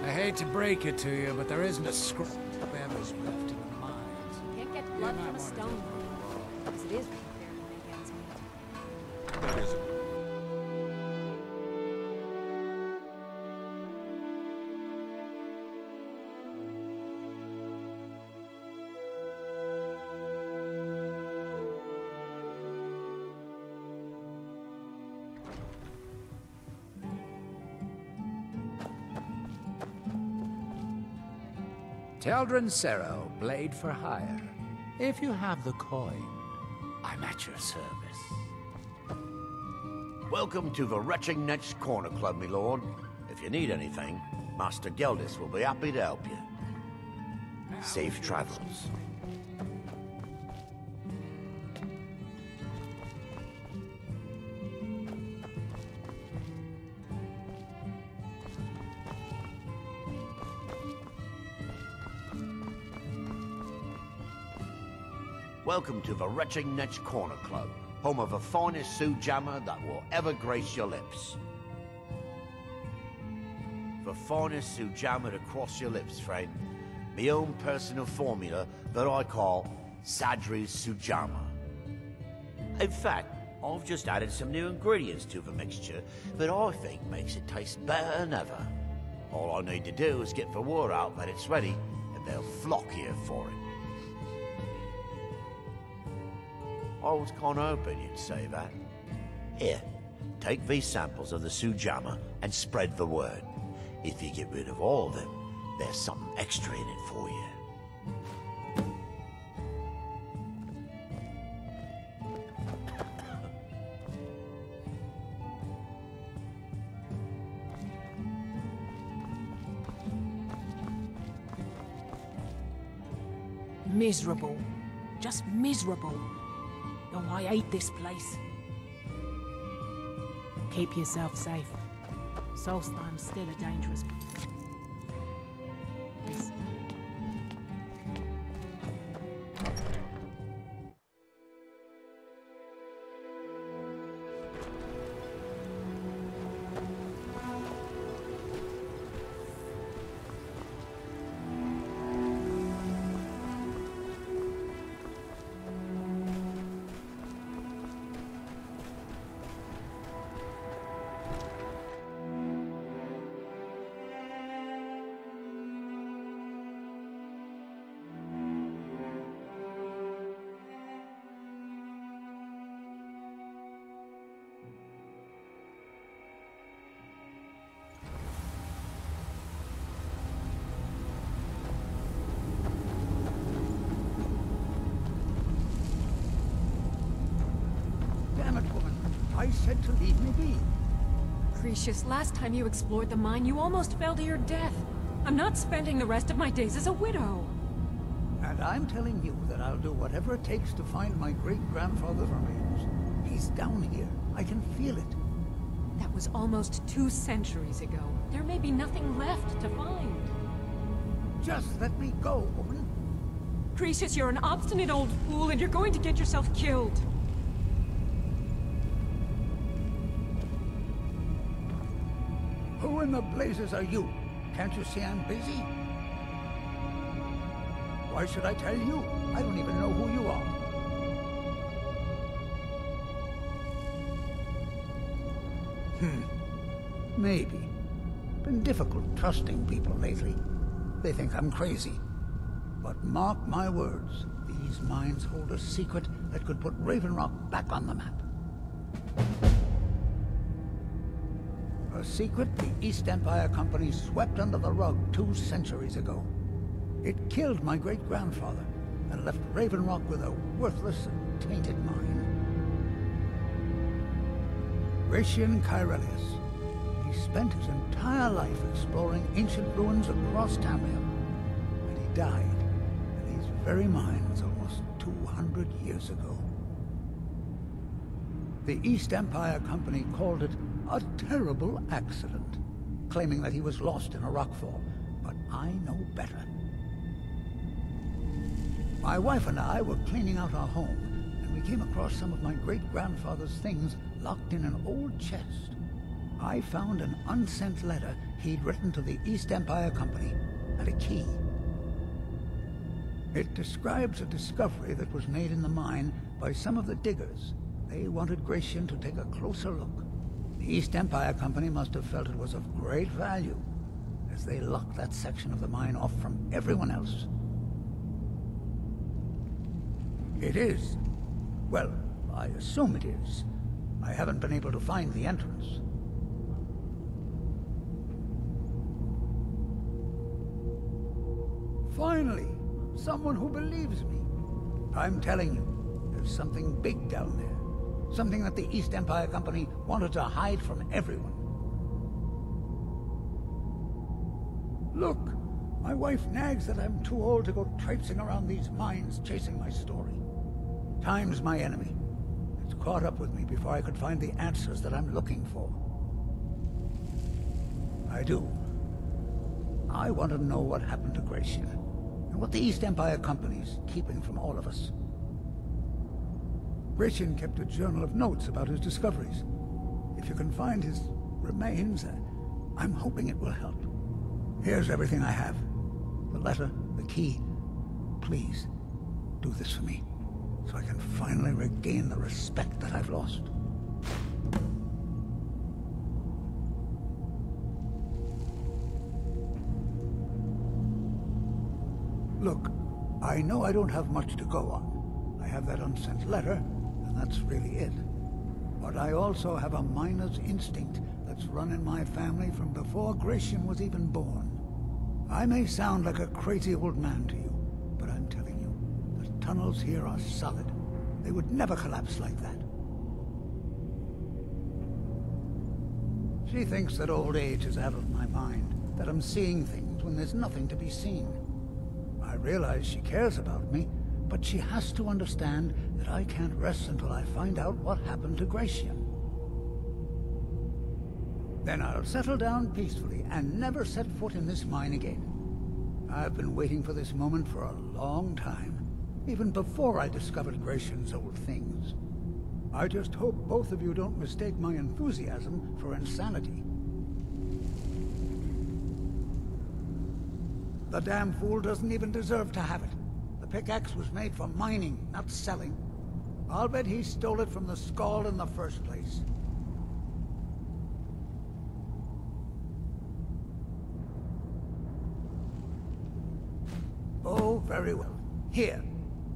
I hate to break it to you, but there isn't a scrap of embers left in the mines. Can't get blood from a stone. As it is, we can barely make ends meet. That is Teldrin Cerro, blade for hire. If you have the coin, I'm at your service. Welcome to the Retching Net's Corner Club, my lord. If you need anything, Master Geldis will be happy to help you. Safe travels. Welcome to the Retching Net's Corner Club, home of the finest Sioux jammer that will ever grace your lips. The finest Sioux jammer to cross your lips, friend. My own personal formula that I call Sadri's Sujama. In fact, I've just added some new ingredients to the mixture that I think makes it taste better than ever. All I need to do is get the word out that it's ready, and they'll flock here for it. I was kinda hoping you'd say that. Here, take these samples of the Sujama and spread the word. If you get rid of all of them, there's something extra in it for you. Miserable. Just miserable. Oh, I hate this place. Keep yourself safe. Solstheim's still a dangerous place. I said to leave me be. Cretius, last time you explored the mine, you almost fell to your death. I'm not spending the rest of my days as a widow. And I'm telling you that I'll do whatever it takes to find my great-grandfather's remains. He's down here. I can feel it. That was almost 2 centuries ago. There may be nothing left to find. Just let me go, woman. Cretius, you're an obstinate old fool, and you're going to get yourself killed. Who in the blazes are you? Can't you see I'm busy? Why should I tell you? I don't even know who you are. Maybe. Been difficult trusting people lately. They think I'm crazy. But mark my words, these mines hold a secret that could put Raven Rock back on the map. A secret the East Empire Company swept under the rug 2 centuries ago. It killed my great-grandfather and left Raven Rock with a worthless and tainted mine. Gratian Kyrelius. He spent his entire life exploring ancient ruins across Tamriel, and he died in these very mines almost 200 years ago. The East Empire Company called it a terrible accident, claiming that he was lost in a rockfall, but I know better. My wife and I were cleaning out our home, and we came across some of my great-grandfather's things locked in an old chest. I found an unsent letter he'd written to the East Empire Company and a key. It describes a discovery that was made in the mine by some of the diggers. They wanted Gratian to take a closer look. The East Empire Company must have felt it was of great value, as they locked that section of the mine off from everyone else. It is. Well, I assume it is. I haven't been able to find the entrance. Finally, someone who believes me. I'm telling you, there's something big down there. Something that the East Empire Company wanted to hide from everyone. Look, my wife nags that I'm too old to go traipsing around these mines chasing my story. Time's my enemy. It's caught up with me before I could find the answers that I'm looking for. I do. I want to know what happened to Gratian, and what the East Empire Company's keeping from all of us. Gratian kept a journal of notes about his discoveries. If you can find his remains, I'm hoping it will help. Here's everything I have. The letter, the key. Please, do this for me, so I can finally regain the respect that I've lost. Look, I know I don't have much to go on. I have that unsent letter, and that's really it. But I also have a miner's instinct that's run in my family from before Gratian was even born. I may sound like a crazy old man to you, but I'm telling you, the tunnels here are solid. They would never collapse like that. She thinks that old age is out of my mind, that I'm seeing things when there's nothing to be seen. I realize she cares about me, but she has to understand that I can't rest until I find out what happened to Gratian. Then I'll settle down peacefully and never set foot in this mine again. I've been waiting for this moment for a long time, even before I discovered Gratian's old things. I just hope both of you don't mistake my enthusiasm for insanity. The damn fool doesn't even deserve to have it. The pickaxe was made for mining, not selling. I'll bet he stole it from the Skull in the first place. Oh, very well. Here.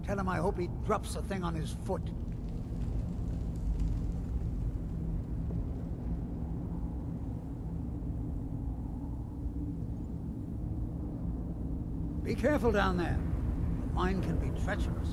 Tell him I hope he drops the thing on his foot. Be careful down there. The mine can be treacherous.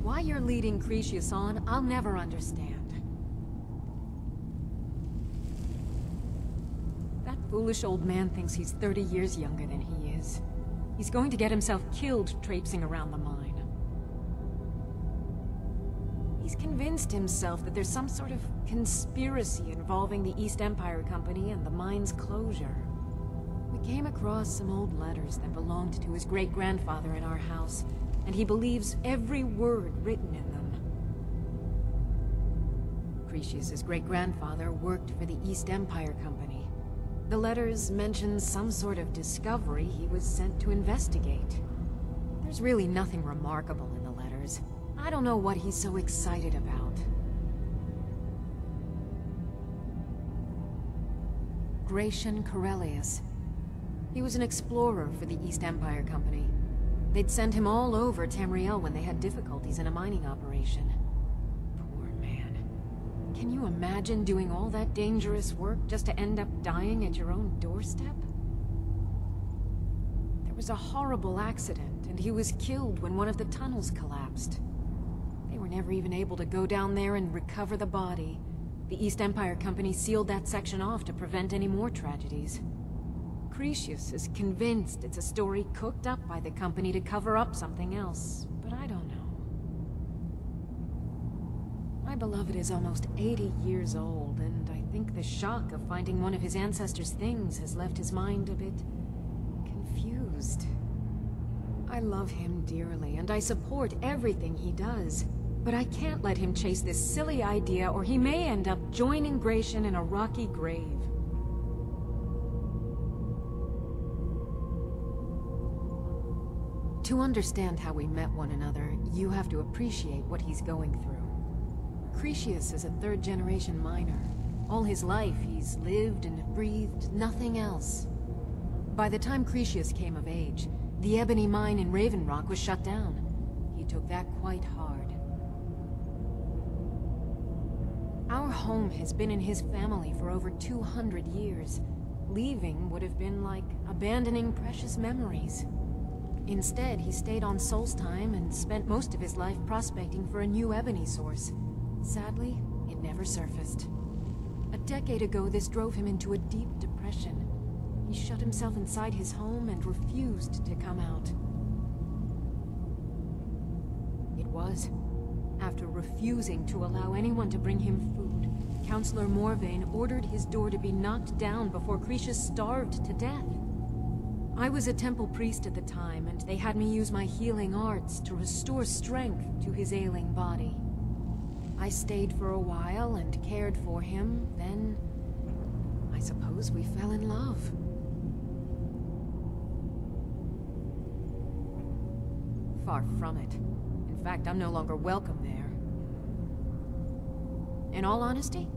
Why you're leading Cretius on, I'll never understand. That foolish old man thinks he's 30 years younger than he is. He's going to get himself killed traipsing around the mine. He's convinced himself that there's some sort of conspiracy involving the East Empire Company and the mine's closure. We came across some old letters that belonged to his great-grandfather in our house, and he believes every word written in them. Cretius's great-grandfather worked for the East Empire Company. The letters mention some sort of discovery he was sent to investigate. There's really nothing remarkable in the letters. I don't know what he's so excited about. Gratian Corellius. He was an explorer for the East Empire Company. They'd send him all over Tamriel when they had difficulties in a mining operation. Poor man. Can you imagine doing all that dangerous work just to end up dying at your own doorstep? There was a horrible accident, and he was killed when one of the tunnels collapsed. They were never even able to go down there and recover the body. The East Empire Company sealed that section off to prevent any more tragedies. Cretius is convinced it's a story cooked up by the company to cover up something else, but I don't know. My beloved is almost 80 years old, and I think the shock of finding one of his ancestors' things has left his mind a bit confused. I love him dearly, and I support everything he does, but I can't let him chase this silly idea, or he may end up joining Gratian in a rocky grave. To understand how we met one another, you have to appreciate what he's going through. Cretius is a third-generation miner. All his life, he's lived and breathed nothing else. By the time Cretius came of age, the ebony mine in Raven Rock was shut down. He took that quite hard. Our home has been in his family for over 200 years. Leaving would have been like abandoning precious memories. Instead, he stayed on Solstheim and spent most of his life prospecting for a new ebony source. Sadly, it never surfaced. A decade ago, this drove him into a deep depression. He shut himself inside his home and refused to come out. It was after refusing to allow anyone to bring him food, Counselor Morvain ordered his door to be knocked down before Cretius starved to death. I was a temple priest at the time, and they had me use my healing arts to restore strength to his ailing body. I stayed for a while and cared for him, then I suppose we fell in love. Far from it. In fact, I'm no longer welcome there. In all honesty,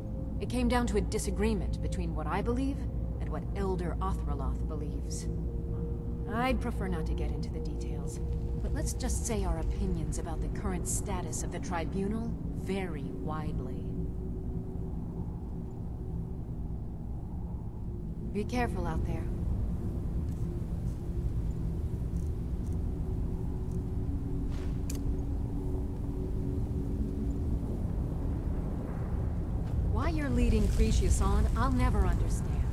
it came down to a disagreement between what I believe and what Elder Othraloth believes. I'd prefer not to get into the details, but let's just say our opinions about the current status of the Tribunal vary widely. Be careful out there. Why you're leading Cretius on, I'll never understand.